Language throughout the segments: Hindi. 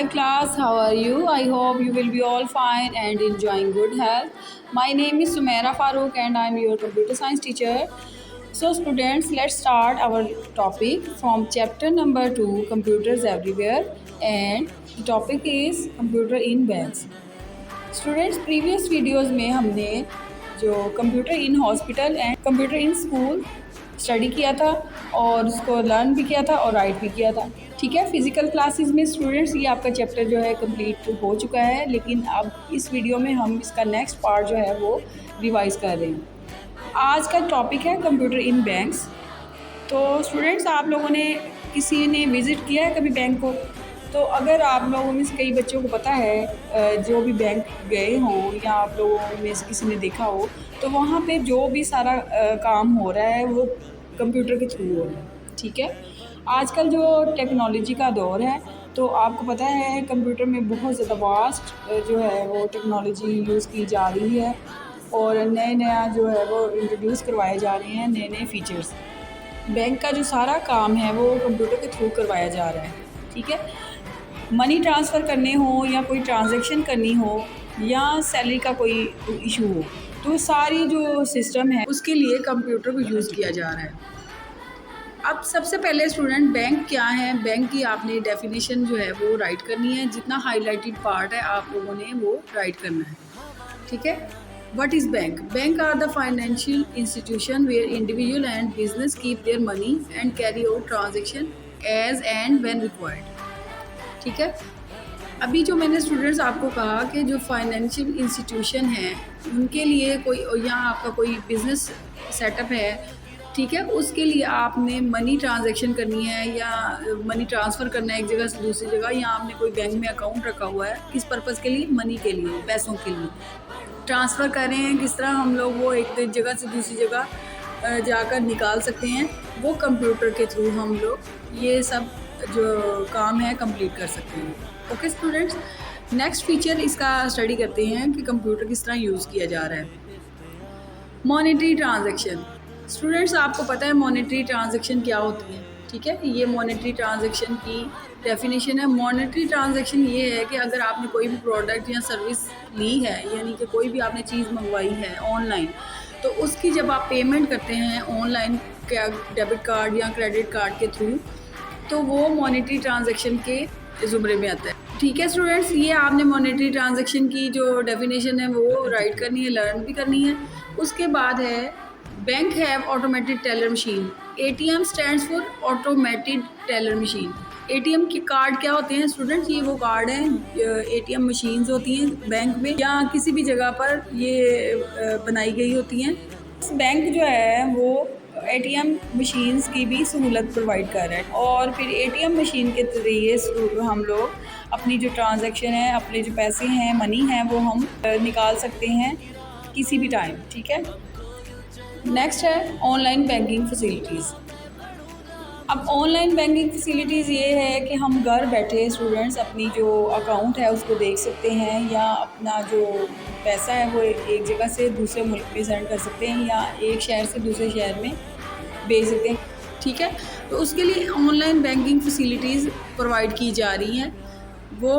Hi class, how are you? I hope you will be all fine and enjoying good health. My name is Sumaira Farooq and I am your computer science teacher. So students, let's start our topic from chapter number 2, computers everywhere, and the topic is computer in banks. Students previous videos में हमने जो computer in hospital and computer in school study किया था और उसको लर्न भी किया था और राइट भी किया था। ठीक है, फिज़िकल क्लासेस में स्टूडेंट्स ये आपका चैप्टर जो है कंप्लीट हो चुका है, लेकिन अब इस वीडियो में हम इसका नेक्स्ट पार्ट जो है वो रिवाइज कर रहे हैं। आज का टॉपिक है कंप्यूटर इन बैंक्स। तो स्टूडेंट्स, आप लोगों ने किसी ने विज़िट किया है कभी बैंक को? तो अगर आप लोगों में से कई बच्चों को पता है जो भी बैंक गए हों या आप लोगों में से किसी ने देखा हो, तो वहाँ पे जो भी सारा काम हो रहा है वो कंप्यूटर के थ्रू हो रहा है। ठीक है, आजकल जो टेक्नोलॉजी का दौर है, तो आपको पता है कंप्यूटर में बहुत ज़्यादा वास्ट जो है वो टेक्नोलॉजी यूज़ की जा रही है और नया जो है वो इंट्रोड्यूस करवाए जा रहे हैं नए नए फ़ीचर्स। बैंक का जो सारा काम है वो कंप्यूटर के थ्रू करवाया जा रहा है। ठीक है, मनी ट्रांसफ़र करने हो या कोई ट्रांजैक्शन करनी हो या सैलरी का कोई इशू हो, तो सारी जो सिस्टम है उसके लिए कंप्यूटर को यूज़ किया जा रहा है। अब सबसे पहले स्टूडेंट, बैंक क्या है? बैंक की आपने डेफिनेशन जो है वो राइट करनी है। जितना हाईलाइटेड पार्ट है आप लोगों ने वो राइट करना है। ठीक है, what is bank? Bank are the financial institution where individual and business keep their money and carry out transaction as and when required. ठीक है, अभी जो मैंने स्टूडेंट्स आपको कहा कि जो फाइनेंशियल इंस्टीट्यूशन है उनके लिए कोई यहाँ आपका कोई बिज़नेस सेटअप है, ठीक है, उसके लिए आपने मनी ट्रांजैक्शन करनी है या मनी ट्रांसफ़र करना है एक जगह से दूसरी जगह, या आपने कोई बैंक में अकाउंट रखा हुआ है, किस पर्पज़ के लिए? मनी के लिए, पैसों के लिए ट्रांसफ़र कर रहे हैं। किस तरह हम लोग वो एक जगह से दूसरी जगह जाकर निकाल सकते हैं, वो कंप्यूटर के थ्रू हम लोग ये सब जो काम है कंप्लीट कर सकते हैं। ओके स्टूडेंट्स, नेक्स्ट फीचर इसका स्टडी करते हैं कि कंप्यूटर किस तरह यूज़ किया जा रहा है। Monetary transaction. स्टूडेंट्स, आपको पता है मॉनेटरी ट्रांजैक्शन क्या होती है? ठीक है, ये मॉनेटरी ट्रांजैक्शन की डेफिनेशन है। मॉनेटरी ट्रांजैक्शन ये है कि अगर आपने कोई भी प्रोडक्ट या सर्विस ली है, यानी कि कोई भी आपने चीज़ मंगवाई है ऑनलाइन, तो उसकी जब आप पेमेंट करते हैं ऑनलाइन, क्या डेबिट कार्ड या क्रेडिट कार्ड के थ्रू, तो वो मॉनेटरी ट्रांजैक्शन के ज़ुमरे में आता है। ठीक है स्टूडेंट्स, ये आपने मॉनेटरी ट्रांजैक्शन की जो डेफिनेशन है वो राइट करनी है, लर्न भी करनी है। उसके बाद है bank have automated teller machine. ATM stands for automated teller machine. ATM के कार्ड क्या होते हैं स्टूडेंट्स? ये वो कार्ड हैं, ATM मशीन्स होती हैं बैंक में या किसी भी जगह पर ये बनाई गई होती हैं। बैंक जो है वो ATM मशीन्स की भी सहूलत प्रोवाइड कर रहा है और फिर ATM मशीन के ज़रिए हम लोग अपनी जो ट्रांजैक्शन है, अपने जो पैसे हैं, मनी हैं, वो हम निकाल सकते हैं किसी भी टाइम। ठीक है, नेक्स्ट है ऑनलाइन बैंकिंग फैसिलिटीज़। अब ऑनलाइन बैंकिंग फैसिलिटीज़ ये है कि हम घर बैठे स्टूडेंट्स अपनी जो अकाउंट है उसको देख सकते हैं या अपना जो पैसा है वो एक जगह से दूसरे मुल्क में सेंड कर सकते हैं या एक शहर से दूसरे शहर में भेज सकते हैं। ठीक है, तो उसके लिए ऑनलाइन बैंकिंग फैसिलिटीज़ प्रोवाइड की जा रही हैं। वो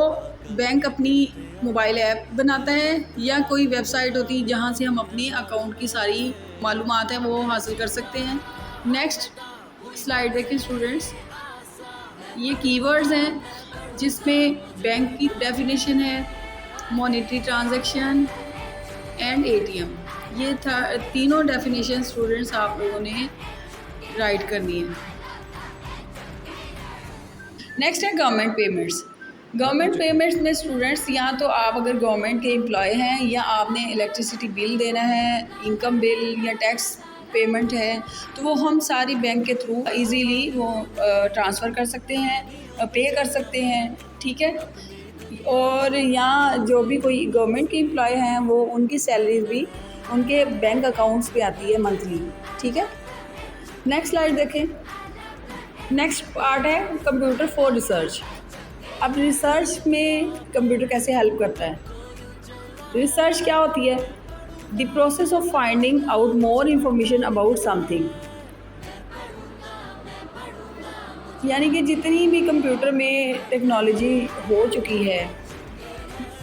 बैंक अपनी मोबाइल ऐप बनाता है या कोई वेबसाइट होती है जहाँ से हम अपनी अकाउंट की सारी मालूमात है वो हासिल कर सकते हैं। नेक्स्ट स्लाइड देखें स्टूडेंट्स, ये कीवर्ड्स हैं जिसमें बैंक की डेफिनेशन है, मॉनेटरी ट्रांजैक्शन एंड ATM। ये तीनों डेफिनेशन स्टूडेंट्स आप लोगों ने राइट करनी है। नेक्स्ट है गवर्नमेंट पेमेंट्स। गवर्नमेंट पेमेंट्स में स्टूडेंट्स, या तो आप अगर गवर्नमेंट के एम्प्लॉय हैं या आपने इलेक्ट्रिसिटी बिल देना है, इनकम बिल या टैक्स पेमेंट है, तो वो हम सारी बैंक के थ्रू इजीली वो ट्रांसफ़र कर सकते हैं, पे कर सकते हैं। ठीक है, और यहाँ जो भी कोई गवर्नमेंट के एम्प्लॉय हैं वो उनकी सैलरीज भी उनके बैंक अकाउंट्स पे आती है मंथली। ठीक है, नेक्स्ट स्लाइड देखें। नेक्स्ट पार्ट है कंप्यूटर फॉर रिसर्च। अब रिसर्च में कंप्यूटर कैसे हेल्प करता है? रिसर्च क्या होती है? The process of finding out more information about something. यानी कि जितनी भी कंप्यूटर में टेक्नोलॉजी हो चुकी है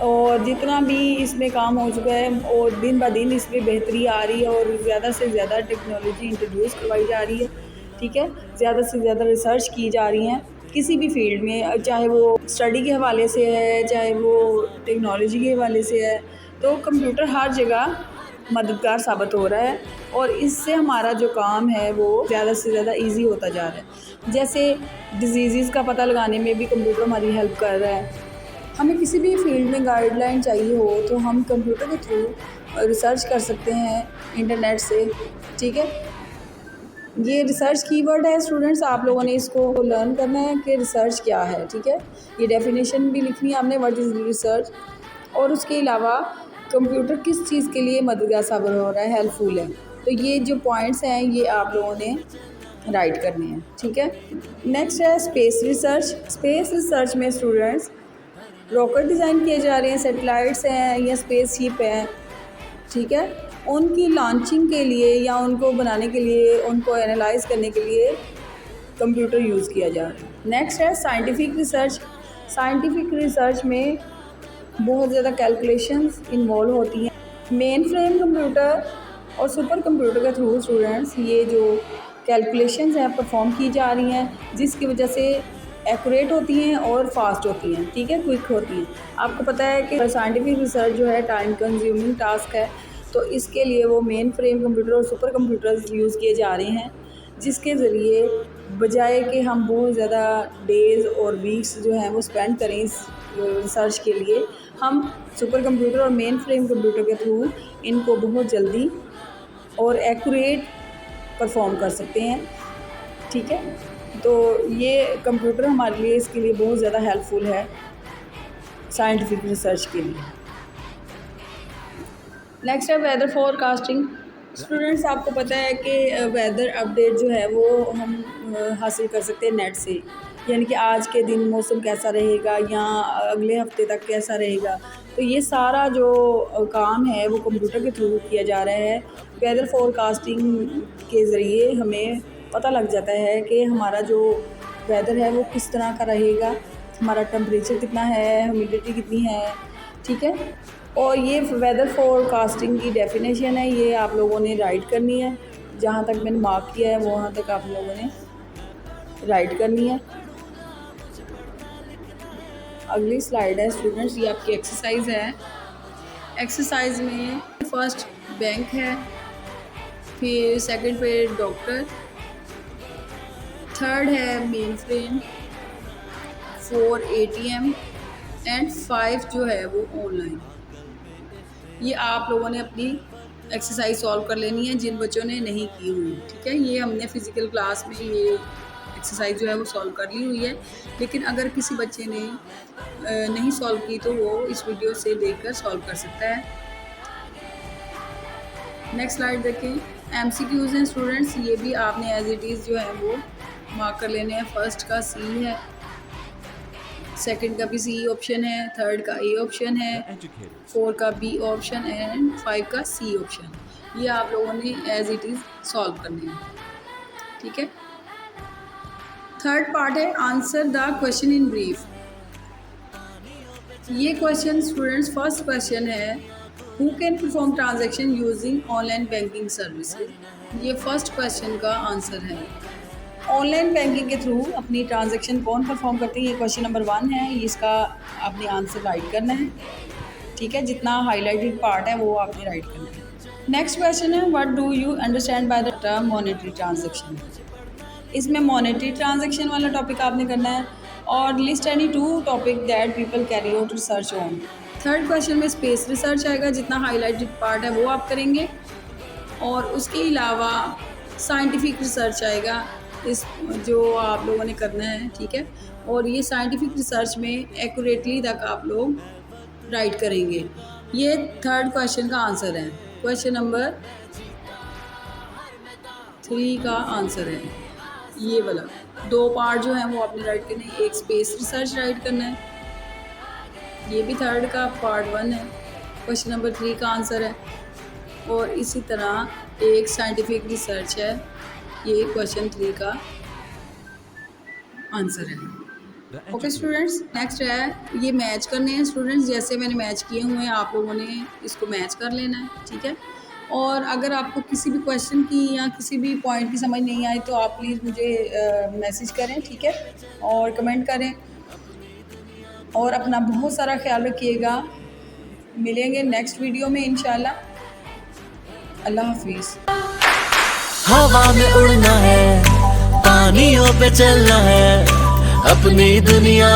और जितना भी इसमें काम हो चुका है और दिन ब दिन इसमें बेहतरी आ रही है और ज़्यादा से ज़्यादा टेक्नोलॉजी इंट्रोड्यूस करवाई जा रही है, ठीक है। ज़्यादा से ज़्यादा रिसर्च की जा रही हैं किसी भी फील्ड में, चाहे वो स्टडी के हवाले से है, चाहे वो टेक्नोलॉजी के हवाले से है, तो कंप्यूटर हर जगह मददगार साबित हो रहा है और इससे हमारा जो काम है वो ज़्यादा से ज़्यादा इजी होता जा रहा है। जैसे डिजीज़ का पता लगाने में भी कंप्यूटर हमारी हेल्प कर रहा है। हमें किसी भी फील्ड में गाइडलाइन चाहिए हो तो हम कंप्यूटर के थ्रू रिसर्च कर सकते हैं इंटरनेट से, ठीक है। ये रिसर्च कीवर्ड है स्टूडेंट्स, आप लोगों ने इसको लर्न करना है कि रिसर्च क्या है, ठीक है। ये डेफिनेशन भी लिखनी है आपने, व्हाट इज़ रिसर्च, और उसके अलावा कंप्यूटर किस चीज़ के लिए मददगार साबित हो रहा है, हेल्पफुल है। तो ये जो पॉइंट्स हैं ये आप लोगों ने राइट करने हैं, ठीक है। नेक्स्ट है स्पेस रिसर्च। स्पेस रिसर्च में स्टूडेंट्स रॉकेट डिज़ाइन किए जा रहे हैं, सैटेलाइट्स हैं या स्पेसशिप हैं, ठीक है। उनकी लॉन्चिंग के लिए या उनको बनाने के लिए, उनको एनालाइज करने के लिए कंप्यूटर यूज़ किया जा रहा है। नेक्स्ट है साइंटिफिक रिसर्च। साइंटिफिक रिसर्च में बहुत ज़्यादा कैलकुलेशंस इन्वॉल्व होती हैं। मेन फ्रेम कंप्यूटर और सुपर कंप्यूटर के थ्रू स्टूडेंट्स ये जो कैलकुलेशंस हैं परफॉर्म की जा रही हैं, जिसकी वजह से एक्यूरेट होती हैं और फास्ट होती हैं, ठीक है, क्विक होती हैं। आपको पता है कि साइंटिफिक रिसर्च जो है टाइम कंज्यूमिंग टास्क है, तो इसके लिए वो मेन फ्रेम कंप्यूटर और सुपर कंप्यूटर्स यूज़ किए जा रहे हैं, जिसके ज़रिए बजाय कि हम बहुत ज़्यादा डेज़ और वीक्स जो हैं वो स्पेंड करें इस रिसर्च के लिए, हम सुपर कंप्यूटर और मेन फ्रेम कंप्यूटर के थ्रू इनको बहुत जल्दी और एक्यूरेट परफॉर्म कर सकते हैं, ठीक है। तो ये कंप्यूटर हमारे लिए इसके लिए बहुत ज़्यादा हेल्पफुल है साइंटिफिक रिसर्च के लिए। नेक्स्ट है वेदर फोरकास्टिंग। स्टूडेंट्स आपको पता है कि वेदर अपडेट जो है वो हम हासिल कर सकते हैं नेट से, यानी कि आज के दिन मौसम कैसा रहेगा या अगले हफ्ते तक कैसा रहेगा, तो ये सारा जो काम है वो कंप्यूटर के थ्रू किया जा रहा है। वेदर फोरकास्टिंग के ज़रिए हमें पता लग जाता है कि हमारा जो वेदर है वो किस तरह का रहेगा, हमारा टेम्परेचर कितना है, ह्यूमिडिटी कितनी है, ठीक है। और ये वेदर फोरकास्टिंग की डेफिनेशन है, ये आप लोगों ने राइट करनी है। जहाँ तक मैंने मार्क किया है वहाँ तक आप लोगों ने राइट करनी है। अगली स्लाइड है स्टूडेंट्स, ये आपकी एक्सरसाइज है। एक्सरसाइज में फर्स्ट बैंक है, फिर सेकंड पे डॉक्टर, थर्ड है मेन फ्रेम, 4 ATM एंड 5 जो है वो ऑनलाइन। ये आप लोगों ने अपनी एक्सरसाइज सॉल्व कर लेनी है जिन बच्चों ने नहीं की हुई, ठीक है। ये हमने फिज़िकल क्लास में ये एक्सरसाइज जो है वो सॉल्व कर ली हुई है, लेकिन अगर किसी बच्चे ने नहीं सॉल्व की तो वो इस वीडियो से देखकर सॉल्व कर सकता है। नेक्स्ट स्लाइड देखें। MCQs हैं स्टूडेंट्स, ये भी आपने एज इट इज़ जो है वो मार्क कर लेने हैं। फर्स्ट का C है, सेकंड का भी C ऑप्शन है, थर्ड का A ऑप्शन है, 4 का B ऑप्शन एंड 5 का C ऑप्शन। ये आप लोगों ने एज इट इज़ सॉल्व करने हैं, ठीक है। थर्ड पार्ट है answer the question in brief. ये क्वेश्चन स्टूडेंट्स फर्स्ट क्वेश्चन है, who can perform transaction using online banking services. ये फर्स्ट क्वेश्चन का आंसर है। ऑनलाइन बैंकिंग के थ्रू अपनी ट्रांजैक्शन कौन परफॉर्म करते हैं, ये क्वेश्चन नंबर 1 है। इसका आपने आंसर राइट करना है, ठीक है। जितना हाईलाइटेड पार्ट है वो आपने राइट करना है। नेक्स्ट क्वेश्चन है, what do you understand by the term monetary transaction. इसमें मॉनेटरी ट्रांजैक्शन वाला टॉपिक आपने करना है और list any 2 topic that people carry out research on. Third question में स्पेस रिसर्च आएगा, जितना हाईलाइटेड पार्ट है वो आप करेंगे, और उसके अलावा साइंटिफिक रिसर्च आएगा, इस जो आप लोगों ने करना है, ठीक है। और ये साइंटिफिक रिसर्च में एक्यूरेटली तक आप लोग राइट करेंगे। ये थर्ड क्वेश्चन का आंसर है। क्वेश्चन नंबर 3 का आंसर है ये वाला। 2 पार्ट जो हैं वो आपने राइट करने हैं, एक स्पेस रिसर्च राइट करना है, ये भी थर्ड का पार्ट 1 है, क्वेश्चन नंबर 3 का आंसर है। और इसी तरह एक साइंटिफिक रिसर्च है, ये क्वेश्चन 3 का आंसर है। ओके स्टूडेंट्स, नेक्स्ट है ये मैच करने हैं स्टूडेंट्स, जैसे मैंने मैच किए हुए हैं आप लोगों ने इसको मैच कर लेना है, ठीक है। और अगर आपको किसी भी क्वेश्चन की या किसी भी पॉइंट की समझ नहीं आई तो आप प्लीज़ मुझे मैसेज करें, ठीक है, और कमेंट करें। और अपना बहुत सारा ख्याल रखिएगा। मिलेंगे नेक्स्ट वीडियो में इंशाल्लाह। अल्लाह हाफिज़। हवा में उड़ना है, पानियों पे चलना है, अपनी दुनिया